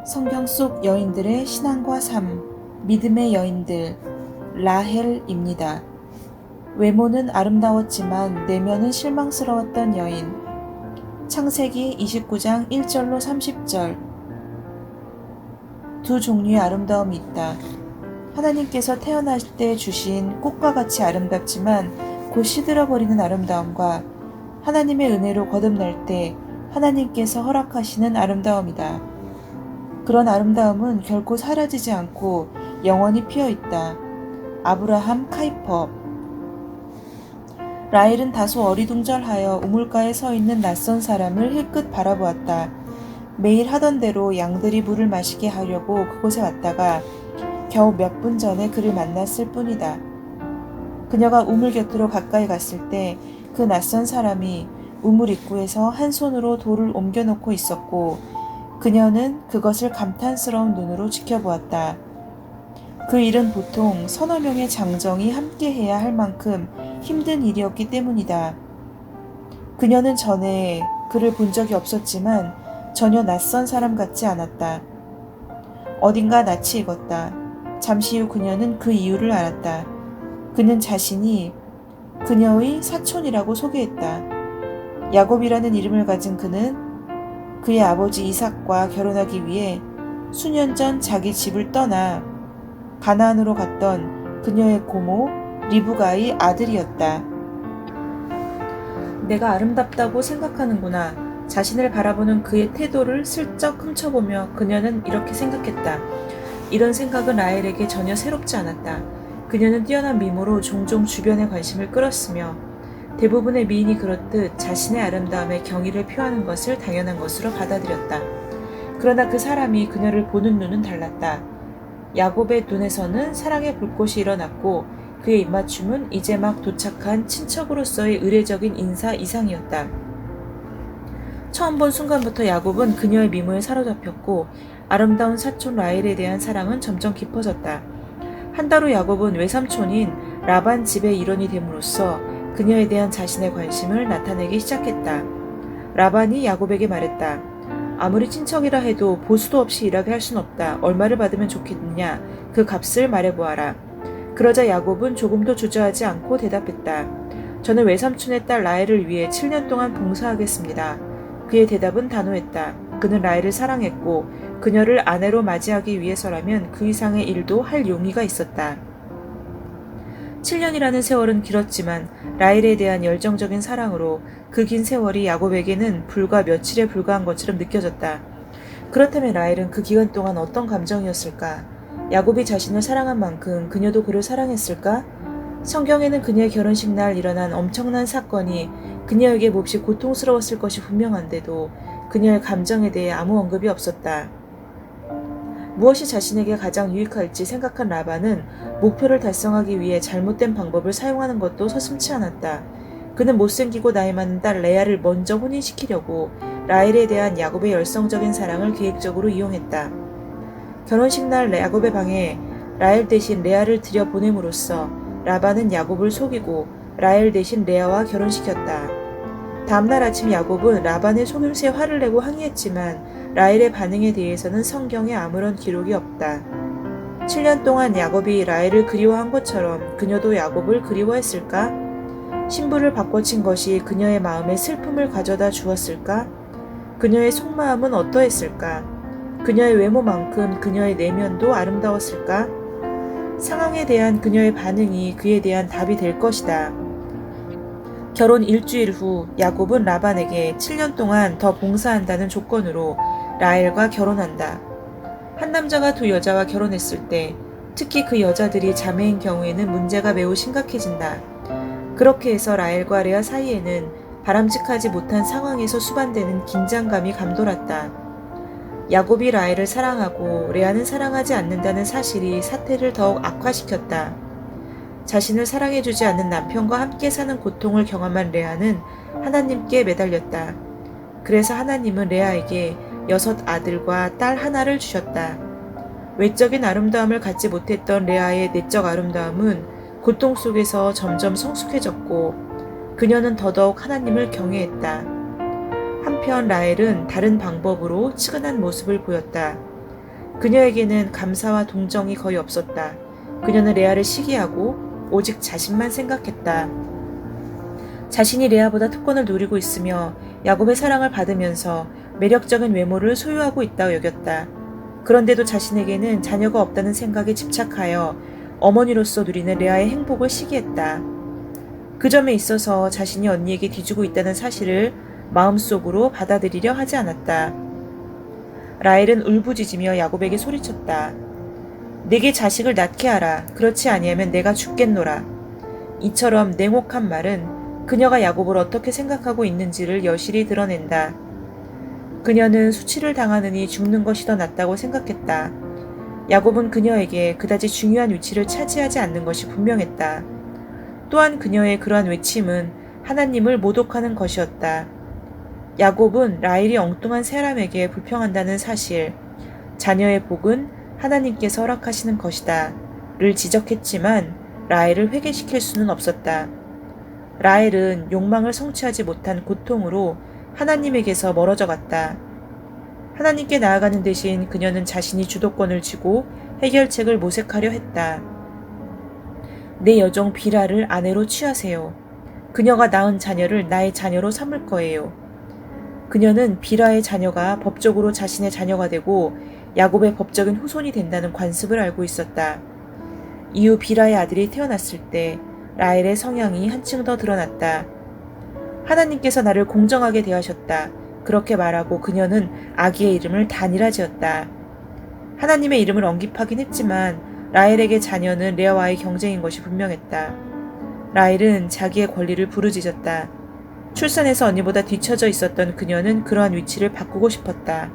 성경 속 여인들의 신앙과 삶, 믿음의 여인들, 라헬입니다. 외모는 아름다웠지만 내면은 실망스러웠던 여인. 창세기 29장 1절로 30절. 두 종류의 아름다움이 있다. 하나님께서 태어날 때 주신 꽃과 같이 아름답지만 곧 시들어버리는 아름다움과 하나님의 은혜로 거듭날 때 하나님께서 허락하시는 아름다움이다. 그런 아름다움은 결코 사라지지 않고 영원히 피어있다. 아브라함 카이퍼. 라헬은 다소 어리둥절하여 우물가에 서 있는 낯선 사람을 힐끗 바라보았다. 매일 하던 대로 양들이 물을 마시게 하려고 그곳에 왔다가 겨우 몇 분 전에 그를 만났을 뿐이다. 그녀가 우물 곁으로 가까이 갔을 때 그 낯선 사람이 우물 입구에서 한 손으로 돌을 옮겨놓고 있었고 그녀는 그것을 감탄스러운 눈으로 지켜보았다. 그 일은 보통 서너 명의 장정이 함께해야 할 만큼 힘든 일이었기 때문이다. 그녀는 전에 그를 본 적이 없었지만 전혀 낯선 사람 같지 않았다. 어딘가 낯이 익었다. 잠시 후 그녀는 그 이유를 알았다. 그는 자신이 그녀의 사촌이라고 소개했다. 야곱이라는 이름을 가진 그는 그의 아버지 이삭과 결혼하기 위해 수년 전 자기 집을 떠나 가나안으로 갔던 그녀의 고모 리브가의 아들이었다. 내가 아름답다고 생각하는구나. 자신을 바라보는 그의 태도를 슬쩍 훔쳐보며 그녀는 이렇게 생각했다. 이런 생각은 라헬에게 전혀 새롭지 않았다. 그녀는 뛰어난 미모로 종종 주변의 관심을 끌었으며 대부분의 미인이 그렇듯 자신의 아름다움에 경의를 표하는 것을 당연한 것으로 받아들였다. 그러나 그 사람이 그녀를 보는 눈은 달랐다. 야곱의 눈에서는 사랑의 불꽃이 일어났고 그의 입맞춤은 이제 막 도착한 친척으로서의 의례적인 인사 이상이었다. 처음 본 순간부터 야곱은 그녀의 미모에 사로잡혔고 아름다운 사촌 라헬에 대한 사랑은 점점 깊어졌다. 한 달 후 야곱은 외삼촌인 라반 집의 일원이 됨으로써 그녀에 대한 자신의 관심을 나타내기 시작했다. 라반이 야곱에게 말했다. 아무리 친척이라 해도 보수도 없이 일하게 할 순 없다. 얼마를 받으면 좋겠느냐? 그 값을 말해보아라. 그러자 야곱은 조금도 주저하지 않고 대답했다. 저는 외삼촌의 딸 라헬을 위해 7년 동안 봉사하겠습니다. 그의 대답은 단호했다. 그는 라헬을 사랑했고 그녀를 아내로 맞이하기 위해서라면 그 이상의 일도 할 용의가 있었다. 7년이라는 세월은 길었지만 라헬에 대한 열정적인 사랑으로 그 긴 세월이 야곱에게는 불과 며칠에 불과한 것처럼 느껴졌다. 그렇다면 라헬은 그 기간 동안 어떤 감정이었을까? 야곱이 자신을 사랑한 만큼 그녀도 그를 사랑했을까? 성경에는 그녀의 결혼식 날 일어난 엄청난 사건이 그녀에게 몹시 고통스러웠을 것이 분명한데도 그녀의 감정에 대해 아무 언급이 없었다. 무엇이 자신에게 가장 유익할지 생각한 라반은 목표를 달성하기 위해 잘못된 방법을 사용하는 것도 서슴지 않았다. 그는 못생기고 나이 많은 딸 레아를 먼저 혼인시키려고 라헬에 대한 야곱의 열성적인 사랑을 계획적으로 이용했다. 결혼식 날 야곱의 방에 라헬 대신 레아를 들여보냄으로써 라반은 야곱을 속이고 라헬 대신 레아와 결혼시켰다. 다음날 아침 야곱은 라반의 속임수에 화를 내고 항의했지만 라헬의 반응에 대해서는 성경에 아무런 기록이 없다. 7년 동안 야곱이 라헬을 그리워한 것처럼 그녀도 야곱을 그리워했을까? 신부를 바꿔친 것이 그녀의 마음에 슬픔을 가져다 주었을까? 그녀의 속마음은 어떠했을까? 그녀의 외모만큼 그녀의 내면도 아름다웠을까? 상황에 대한 그녀의 반응이 그에 대한 답이 될 것이다. 결혼 일주일 후 야곱은 라반에게 7년 동안 더 봉사한다는 조건으로 라헬과 결혼한다. 한 남자가 두 여자와 결혼했을 때 특히 그 여자들이 자매인 경우에는 문제가 매우 심각해진다. 그렇게 해서 라헬과 레아 사이에는 바람직하지 못한 상황에서 수반되는 긴장감이 감돌았다. 야곱이 라헬을 사랑하고 레아는 사랑하지 않는다는 사실이 사태를 더욱 악화시켰다. 자신을 사랑해주지 않는 남편과 함께 사는 고통을 경험한 레아는 하나님께 매달렸다. 그래서 하나님은 레아에게 6 아들과 딸 하나를 주셨다. 외적인 아름다움을 갖지 못했던 레아의 내적 아름다움은 고통 속에서 점점 성숙해졌고 그녀는 더더욱 하나님을 경외했다. 한편 라헬은 다른 방법으로 측은한 모습을 보였다. 그녀에게는 감사와 동정이 거의 없었다. 그녀는 레아를 시기하고 오직 자신만 생각했다. 자신이 레아보다 특권을 누리고 있으며 야곱의 사랑을 받으면서 매력적인 외모를 소유하고 있다고 여겼다. 그런데도 자신에게는 자녀가 없다는 생각에 집착하여 어머니로서 누리는 레아의 행복을 시기했다. 그 점에 있어서 자신이 언니에게 뒤지고 있다는 사실을 마음속으로 받아들이려 하지 않았다. 라헬은 울부짖으며 야곱에게 소리쳤다. 내게 자식을 낳게 하라. 그렇지 아니하면 내가 죽겠노라. 이처럼 냉혹한 말은 그녀가 야곱을 어떻게 생각하고 있는지를 여실히 드러낸다. 그녀는 수치를 당하느니 죽는 것이 더 낫다고 생각했다. 야곱은 그녀에게 그다지 중요한 위치를 차지하지 않는 것이 분명했다. 또한 그녀의 그러한 외침은 하나님을 모독하는 것이었다. 야곱은 라헬이 엉뚱한 사람에게 불평한다는 사실, 자녀의 복은 하나님께서 허락하시는 것이다 를 지적했지만 라헬을 회개시킬 수는 없었다. 라헬은 욕망을 성취하지 못한 고통으로 하나님에게서 멀어져 갔다. 하나님께 나아가는 대신 그녀는 자신이 주도권을 쥐고 해결책을 모색하려 했다. 내 여종 비라를 아내로 취하세요. 그녀가 낳은 자녀를 나의 자녀로 삼을 거예요. 그녀는 비라의 자녀가 법적으로 자신의 자녀가 되고 야곱의 법적인 후손이 된다는 관습을 알고 있었다. 이후 비라의 아들이 태어났을 때 라헬의 성향이 한층 더 드러났다. 하나님께서 나를 공정하게 대하셨다. 그렇게 말하고 그녀는 아기의 이름을 단이라 지었다. 하나님의 이름을 언급하긴 했지만 라헬에게 자녀는 레아와의 경쟁인 것이 분명했다. 라헬은 자기의 권리를 부르짖었다. 출산에서 언니보다 뒤처져 있었던 그녀는 그러한 위치를 바꾸고 싶었다.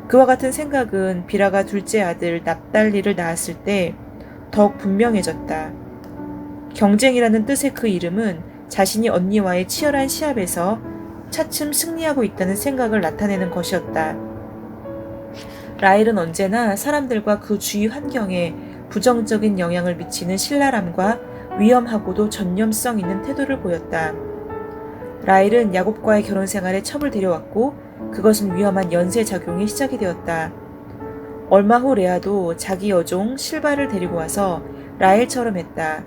그와 같은 생각은 비라가 둘째 아들 납달리를 낳았을 때 더욱 분명해졌다. 경쟁이라는 뜻의 그 이름은 자신이 언니와의 치열한 시합에서 차츰 승리하고 있다는 생각을 나타내는 것이었다. 라헬은 언제나 사람들과 그 주위 환경에 부정적인 영향을 미치는 신랄함과 위험하고도 전념성 있는 태도를 보였다. 라헬은 야곱과의 결혼 생활에 첩을 데려왔고 그것은 위험한 연쇄작용이 시작이 되었다. 얼마 후 레아도 자기 여종 실바를 데리고 와서 라헬처럼 했다.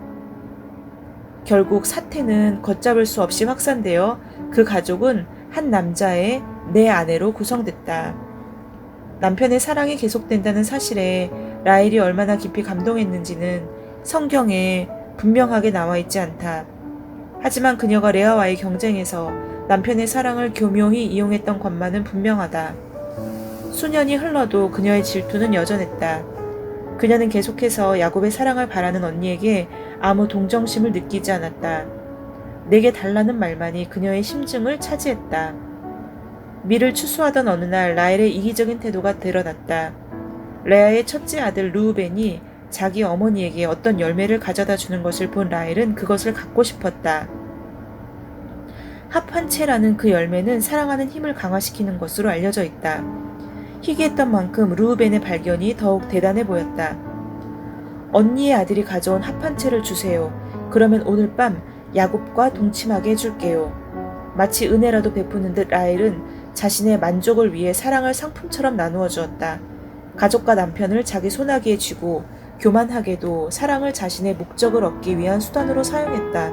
결국 사태는 걷잡을 수 없이 확산되어 그 가족은 한 남자의 내 아내로 구성됐다. 남편의 사랑이 계속된다는 사실에 라헬이 얼마나 깊이 감동했는지는 성경에 분명하게 나와 있지 않다. 하지만 그녀가 레아와의 경쟁에서 남편의 사랑을 교묘히 이용했던 것만은 분명하다. 수년이 흘러도 그녀의 질투는 여전했다. 그녀는 계속해서 야곱의 사랑을 바라는 언니에게 아무 동정심을 느끼지 않았다. 내게 달라는 말만이 그녀의 심증을 차지했다. 미를 추수하던 어느 날 라헬의 이기적인 태도가 드러났다. 레아의 첫째 아들 르우벤이 자기 어머니에게 어떤 열매를 가져다 주는 것을 본 라헬은 그것을 갖고 싶었다. 합한채라는 그 열매는 사랑하는 힘을 강화시키는 것으로 알려져 있다. 희귀했던 만큼 르우벤의 발견이 더욱 대단해 보였다. 언니의 아들이 가져온 합한채를 주세요. 그러면 오늘 밤 야곱과 동침하게 해줄게요. 마치 은혜라도 베푸는 듯 라헬은 자신의 만족을 위해 사랑을 상품처럼 나누어 주었다. 가족과 남편을 자기 손아귀에 쥐고 교만하게도 사랑을 자신의 목적을 얻기 위한 수단으로 사용했다.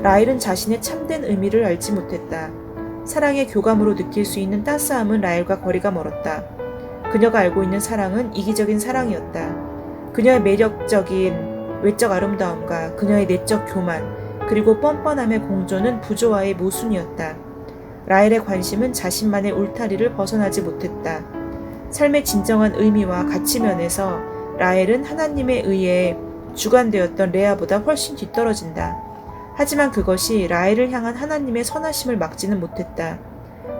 라헬은 자신의 참된 의미를 알지 못했다. 사랑의 교감으로 느낄 수 있는 따스함은 라헬과 거리가 멀었다. 그녀가 알고 있는 사랑은 이기적인 사랑이었다. 그녀의 매력적인 외적 아름다움과 그녀의 내적 교만, 그리고 뻔뻔함의 공존은 부조화의 모순이었다. 라헬의 관심은 자신만의 울타리를 벗어나지 못했다. 삶의 진정한 의미와 가치 면에서 라헬은 하나님에 의해 주관되었던 레아보다 훨씬 뒤떨어진다. 하지만 그것이 라헬을 향한 하나님의 선하심을 막지는 못했다.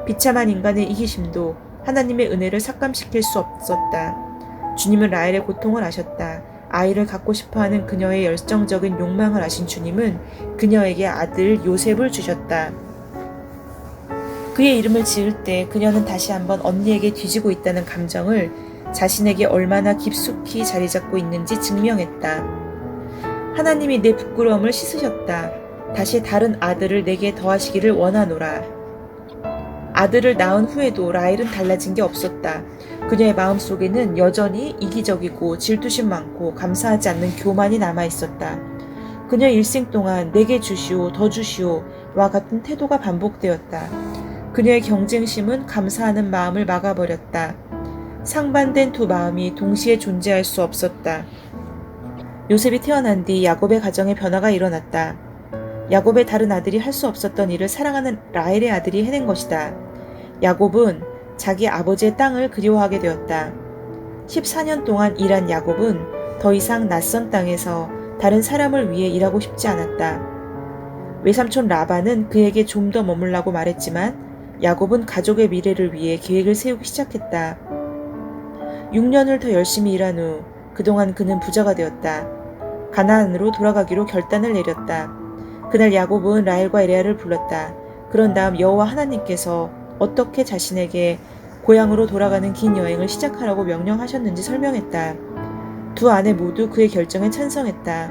비참한 인간의 이기심도 하나님의 은혜를 삭감시킬 수 없었다. 주님은 라헬의 고통을 아셨다. 아이를 갖고 싶어하는 그녀의 열정적인 욕망을 아신 주님은 그녀에게 아들 요셉을 주셨다. 그의 이름을 지을 때 그녀는 다시 한번 언니에게 뒤지고 있다는 감정을 자신에게 얼마나 깊숙이 자리 잡고 있는지 증명했다. 하나님이 내 부끄러움을 씻으셨다. 다시 다른 아들을 내게 더하시기를 원하노라. 아들을 낳은 후에도 라헬은 달라진 게 없었다. 그녀의 마음속에는 여전히 이기적이고 질투심 많고 감사하지 않는 교만이 남아있었다. 그녀의 일생 동안 내게 주시오, 더 주시오와 같은 태도가 반복되었다. 그녀의 경쟁심은 감사하는 마음을 막아버렸다. 상반된 두 마음이 동시에 존재할 수 없었다. 요셉이 태어난 뒤 야곱의 가정에 변화가 일어났다. 야곱의 다른 아들이 할 수 없었던 일을 사랑하는 라헬의 아들이 해낸 것이다. 야곱은 자기 아버지의 땅을 그리워하게 되었다. 14년 동안 일한 야곱은 더 이상 낯선 땅에서 다른 사람을 위해 일하고 싶지 않았다. 외삼촌 라반은 그에게 좀 더 머물라고 말했지만 야곱은 가족의 미래를 위해 계획을 세우기 시작했다. 6년을 더 열심히 일한 후 그동안 그는 부자가 되었다. 가나안으로 돌아가기로 결단을 내렸다. 그날 야곱은 라헬과 레아를 불렀다. 그런 다음 여호와 하나님께서 어떻게 자신에게 고향으로 돌아가는 긴 여행을 시작하라고 명령하셨는지 설명했다. 두 아내 모두 그의 결정에 찬성했다.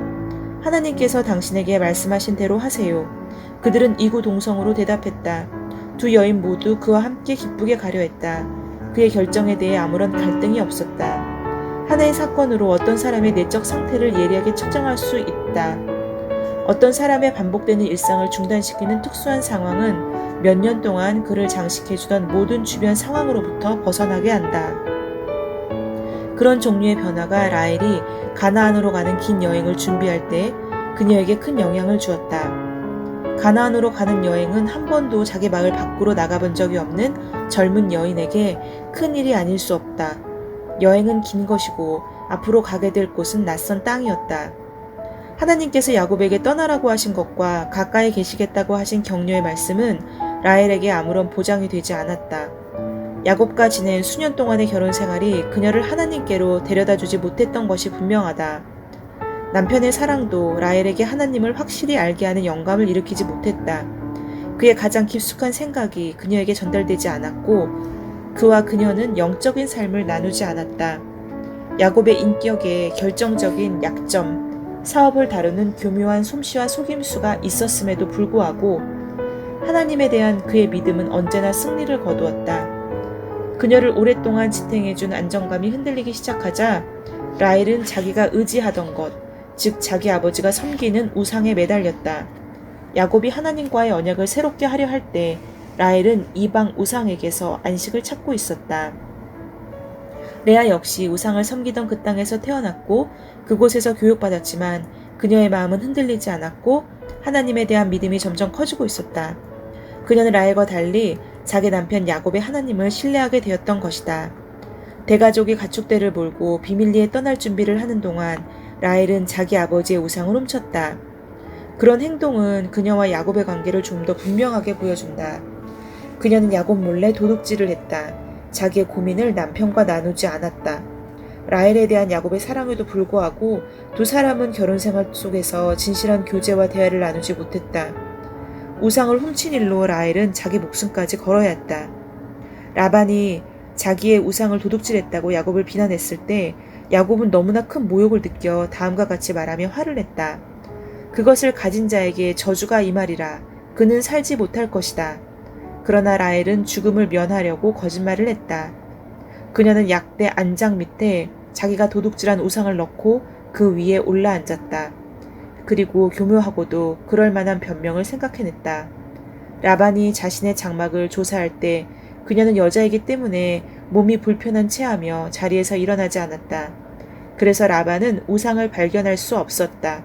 하나님께서 당신에게 말씀하신 대로 하세요. 그들은 이구동성으로 대답했다. 두 여인 모두 그와 함께 기쁘게 가려 했다. 그의 결정에 대해 아무런 갈등이 없었다. 하나의 사건으로 어떤 사람의 내적 상태를 예리하게 측정할 수 있다. 어떤 사람의 반복되는 일상을 중단시키는 특수한 상황은 몇 년 동안 그를 장식해주던 모든 주변 상황으로부터 벗어나게 한다. 그런 종류의 변화가 라헬이 가나안으로 가는 긴 여행을 준비할 때 그녀에게 큰 영향을 주었다. 가나안으로 가는 여행은 한 번도 자기 마을 밖으로 나가본 적이 없는 젊은 여인에게 큰 일이 아닐 수 없다. 여행은 긴 것이고 앞으로 가게 될 곳은 낯선 땅이었다. 하나님께서 야곱에게 떠나라고 하신 것과 가까이 계시겠다고 하신 격려의 말씀은 라헬에게 아무런 보장이 되지 않았다. 야곱과 지낸 수년 동안의 결혼 생활이 그녀를 하나님께로 데려다주지 못했던 것이 분명하다. 남편의 사랑도 라헬에게 하나님을 확실히 알게 하는 영감을 일으키지 못했다. 그의 가장 깊숙한 생각이 그녀에게 전달되지 않았고 그와 그녀는 영적인 삶을 나누지 않았다. 야곱의 인격에 결정적인 약점, 사업을 다루는 교묘한 솜씨와 속임수가 있었음에도 불구하고 하나님에 대한 그의 믿음은 언제나 승리를 거두었다. 그녀를 오랫동안 지탱해준 안정감이 흔들리기 시작하자 라헬은 자기가 의지하던 것, 즉 자기 아버지가 섬기는 우상에 매달렸다. 야곱이 하나님과의 언약을 새롭게 하려 할 때 라헬은 이방 우상에게서 안식을 찾고 있었다. 레아 역시 우상을 섬기던 그 땅에서 태어났고 그곳에서 교육받았지만 그녀의 마음은 흔들리지 않았고 하나님에 대한 믿음이 점점 커지고 있었다. 그녀는 라헬과 달리 자기 남편 야곱의 하나님을 신뢰하게 되었던 것이다. 대가족이 가축대를 몰고 비밀리에 떠날 준비를 하는 동안 라헬은 자기 아버지의 우상을 훔쳤다. 그런 행동은 그녀와 야곱의 관계를 좀 더 분명하게 보여준다. 그녀는 야곱 몰래 도둑질을 했다. 자기의 고민을 남편과 나누지 않았다. 라헬에 대한 야곱의 사랑에도 불구하고 두 사람은 결혼 생활 속에서 진실한 교제와 대화를 나누지 못했다. 우상을 훔친 일로 라헬은 자기 목숨까지 걸어야 했다. 라반이 자기의 우상을 도둑질했다고 야곱을 비난했을 때 야곱은 너무나 큰 모욕을 느껴 다음과 같이 말하며 화를 냈다. 그것을 가진 자에게 저주가 임하리라. 그는 살지 못할 것이다. 그러나 라헬은 죽음을 면하려고 거짓말을 했다. 그녀는 약대 안장 밑에 자기가 도둑질한 우상을 넣고 그 위에 올라앉았다. 그리고 교묘하고도 그럴 만한 변명을 생각해냈다. 라반이 자신의 장막을 조사할 때 그녀는 여자이기 때문에 몸이 불편한 체하며 자리에서 일어나지 않았다. 그래서 라반은 우상을 발견할 수 없었다.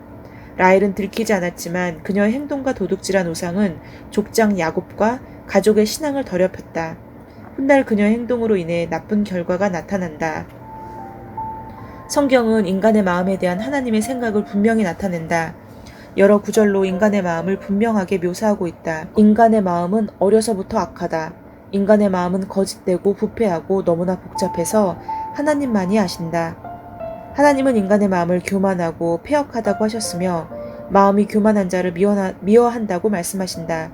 라헬은 들키지 않았지만 그녀의 행동과 도둑질한 우상은 족장 야곱과 가족의 신앙을 더럽혔다. 훗날 그녀의 행동으로 인해 나쁜 결과가 나타난다. 성경은 인간의 마음에 대한 하나님의 생각을 분명히 나타낸다. 여러 구절로 인간의 마음을 분명하게 묘사하고 있다. 인간의 마음은 어려서부터 악하다. 인간의 마음은 거짓되고 부패하고 너무나 복잡해서 하나님만이 아신다. 하나님은 인간의 마음을 교만하고 패역하다고 하셨으며 마음이 교만한 자를 미워한다고 말씀하신다.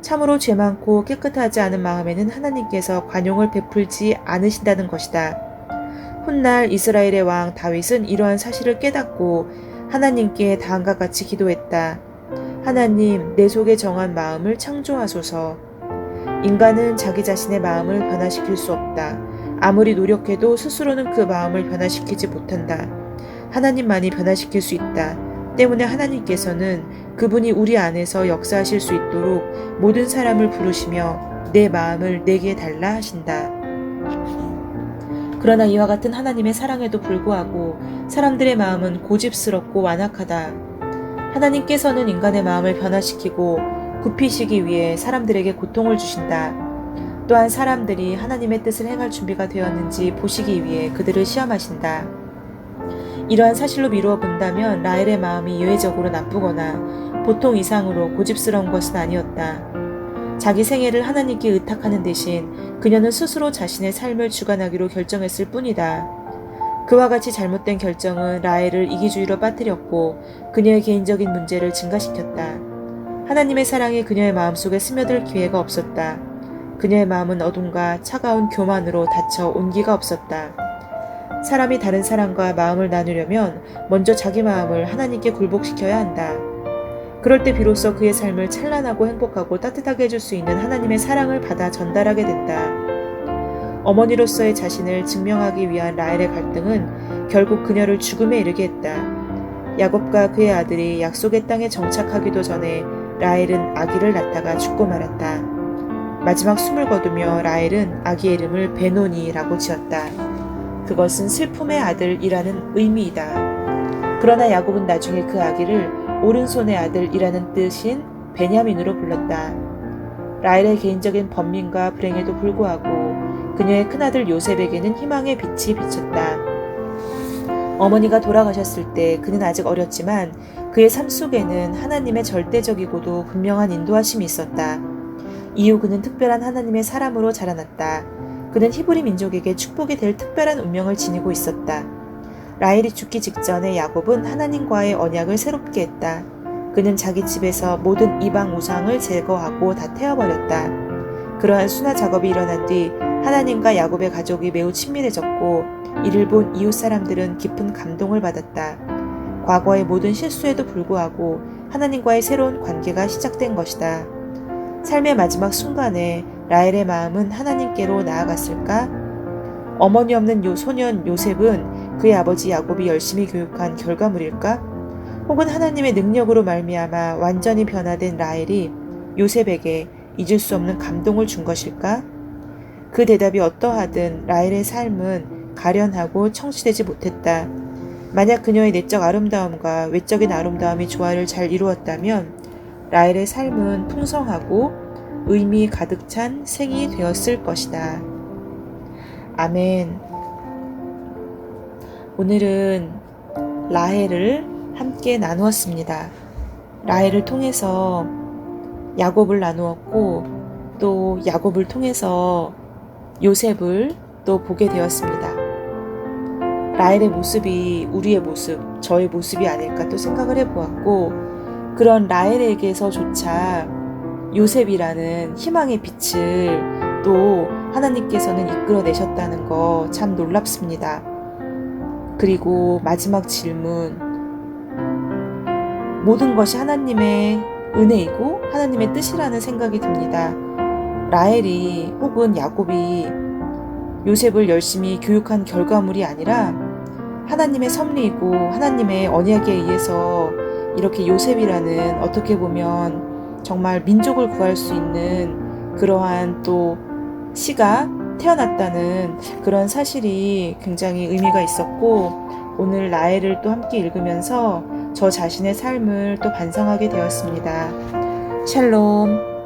참으로 죄 많고 깨끗하지 않은 마음에는 하나님께서 관용을 베풀지 않으신다는 것이다. 훗날 이스라엘의 왕 다윗은 이러한 사실을 깨닫고 하나님께 다음과 같이 기도했다. 하나님, 내 속에 정한 마음을 창조하소서. 인간은 자기 자신의 마음을 변화시킬 수 없다. 아무리 노력해도 스스로는 그 마음을 변화시키지 못한다. 하나님만이 변화시킬 수 있다. 때문에 하나님께서는 그분이 우리 안에서 역사하실 수 있도록 모든 사람을 부르시며 내 마음을 내게 달라 하신다. 그러나 이와 같은 하나님의 사랑에도 불구하고 사람들의 마음은 고집스럽고 완악하다. 하나님께서는 인간의 마음을 변화시키고 굽히시기 위해 사람들에게 고통을 주신다. 또한 사람들이 하나님의 뜻을 행할 준비가 되었는지 보시기 위해 그들을 시험하신다. 이러한 사실로 미루어 본다면 라헬의 마음이 예외적으로 나쁘거나 보통 이상으로 고집스러운 것은 아니었다. 자기 생애를 하나님께 의탁하는 대신 그녀는 스스로 자신의 삶을 주관하기로 결정했을 뿐이다. 그와 같이 잘못된 결정은 라헬을 이기주의로 빠뜨렸고 그녀의 개인적인 문제를 증가시켰다. 하나님의 사랑이 그녀의 마음속에 스며들 기회가 없었다. 그녀의 마음은 어둠과 차가운 교만으로 닫혀 온기가 없었다. 사람이 다른 사람과 마음을 나누려면 먼저 자기 마음을 하나님께 굴복시켜야 한다. 그럴 때 비로소 그의 삶을 찬란하고 행복하고 따뜻하게 해줄 수 있는 하나님의 사랑을 받아 전달하게 된다. 어머니로서의 자신을 증명하기 위한 라헬의 갈등은 결국 그녀를 죽음에 이르게 했다. 야곱과 그의 아들이 약속의 땅에 정착하기도 전에 라헬은 아기를 낳다가 죽고 말았다. 마지막 숨을 거두며 라헬은 아기의 이름을 베노니라고 지었다. 그것은 슬픔의 아들이라는 의미이다. 그러나 야곱은 나중에 그 아기를 오른손의 아들이라는 뜻인 베냐민으로 불렀다. 라헬의 개인적인 번민과 불행에도 불구하고 그녀의 큰아들 요셉에게는 희망의 빛이 비쳤다. 어머니가 돌아가셨을 때 그는 아직 어렸지만 그의 삶 속에는 하나님의 절대적이고도 분명한 인도하심이 있었다. 이후 그는 특별한 하나님의 사람으로 자라났다. 그는 히브리 민족에게 축복이 될 특별한 운명을 지니고 있었다. 라헬이 죽기 직전에 야곱은 하나님과의 언약을 새롭게 했다. 그는 자기 집에서 모든 이방 우상을 제거하고 다 태워버렸다. 그러한 순화 작업이 일어난 뒤 하나님과 야곱의 가족이 매우 친밀해졌고 이를 본 이웃 사람들은 깊은 감동을 받았다. 과거의 모든 실수에도 불구하고 하나님과의 새로운 관계가 시작된 것이다. 삶의 마지막 순간에 라헬의 마음은 하나님께로 나아갔을까? 어머니 없는 소년 요셉은 그의 아버지 야곱이 열심히 교육한 결과물일까? 혹은 하나님의 능력으로 말미암아 완전히 변화된 라헬이 요셉에게 잊을 수 없는 감동을 준 것일까? 그 대답이 어떠하든 라헬의 삶은 가련하고 청취되지 못했다. 만약 그녀의 내적 아름다움과 외적인 아름다움이 조화를 잘 이루었다면 라헬의 삶은 풍성하고 의미 가득 찬 생이 되었을 것이다. 아멘. 오늘은 라헬을 함께 나누었습니다. 라헬을 통해서 야곱을 나누었고 또 야곱을 통해서 요셉을 또 보게 되었습니다. 라헬의 모습이 우리의 모습, 저의 모습이 아닐까 또 생각을 해보았고 그런 라헬에게서조차 요셉이라는 희망의 빛을 또 하나님께서는 이끌어내셨다는 거 참 놀랍습니다. 그리고 마지막 질문, 모든 것이 하나님의 은혜이고 하나님의 뜻이라는 생각이 듭니다. 라헬이 혹은 야곱이 요셉을 열심히 교육한 결과물이 아니라 하나님의 섭리이고 하나님의 언약에 의해서 이렇게 요셉이라는 어떻게 보면 정말 민족을 구할 수 있는 그러한 또 씨가 태어났다는 그런 사실이 굉장히 의미가 있었고 오늘 라헬을 또 함께 읽으면서 저 자신의 삶을 또 반성하게 되었습니다. 샬롬.